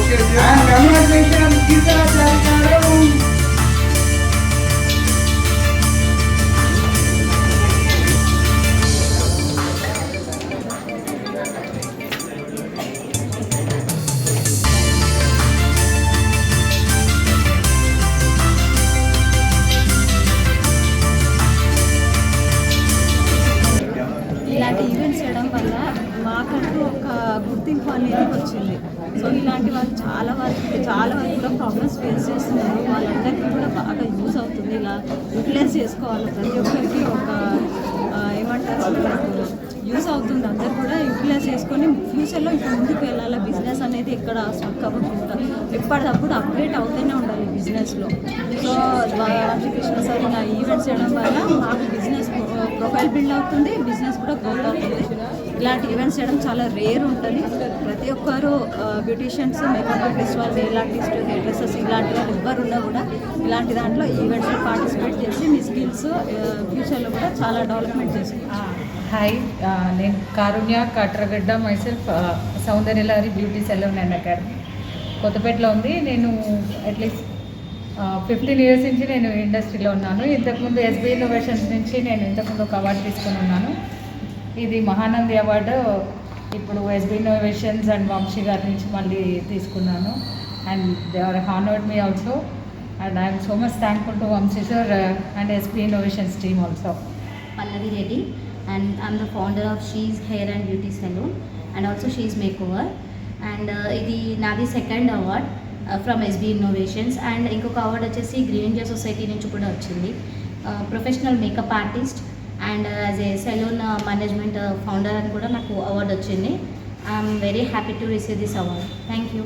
congratulations, Geeta Acharya. ఇలాంటి events చేయడం వల్ల మాకంటూ ఒక గుర్తింపు అనేది వచ్చింది. సో ఇలాంటి వాళ్ళు చాలా వరకు కూడా ప్రాబ్లమ్స్ ఫేస్ చేస్తున్నారు. వాళ్ళందరికీ కూడా బాగా యూజ్ అవుతుంది. ఇలా యూటిలైజ్ చేసుకోవాలి. ప్రతి ఒక్కరికి ఒక ఏమంటారు యూజ్ అవుతుంది. అందరు కూడా యూటిలైజ్ చేసుకొని ఫ్యూచర్లో ఇంకా ముందుకు వెళ్ళాలి. బిజినెస్ అనేది ఎక్కడ స్టక్ అవ్వకుండా ఎప్పటికప్పుడు అప్డేట్ అవుతూనే ఉండాలి బిజినెస్లో. సో రామకృష్ణ సార్ ఇలా ఈవెంట్స్ చేయడం వల్ల మాకు బిజినెస్ ప్రొఫైల్ బిల్డ్ అవుతుంది, బిజినెస్ కూడా గ్రోత్ అవుతుంది. ఇలాంటి ఈవెంట్స్ చేయడం చాలా రేర్ ఉంటుంది. ప్రతి ఒక్కరు బ్యూటీషియన్స్, మేకప్ ఆర్టిస్ట్ వాళ్ళు, నెయిల్ ఆర్టిస్ట్, హెయిర్ డ్రెస్సర్స్ ఇలాంటి వాళ్ళు ఎవ్వరున్నా కూడా ఇలాంటి దాంట్లో ఈవెంట్స్లో పార్టిసిపేట్ చేసి మీ స్కిల్స్ ఫ్యూచర్లో కూడా చాలా డెవలప్మెంట్ చేసుకోవచ్చు. హాయ్, నేను Karunya Katragadda, myself Soundaryalahari beauty salon and academy కొత్తపేటలో ఉంది. నేను అట్లీస్ట్ 15 years నుంచి నేను ఇండస్ట్రీలో ఉన్నాను. ఇంతకుముందు ఎస్బీ ఇన్నోవేషన్స్ నుంచి నేను ఇంతకుముందు ఒక అవార్డు తీసుకొని ఉన్నాను. ఇది మహానంది అవార్డు ఇప్పుడు ఎస్బీ ఇన్నోవేషన్స్ అండ్ వంశీ గారి నుంచి మళ్ళీ తీసుకున్నాను. And they are honoured me also and I'm so much thankful to Vamsi sir and SB Innovations team also. Pallavi Reddy, and I'm the founder of She's Hair and Beauty Salon and also She's Makeover. And ఇది నాది second award from SB Innovations. And ఇంకొక award వచ్చేసి Green India Society నుంచి కూడా వచ్చింది. Professional makeup artist and as a salon management founder అని కూడా నాకు అవార్డు వచ్చింది. I'm very happy to receive this award. Thank you.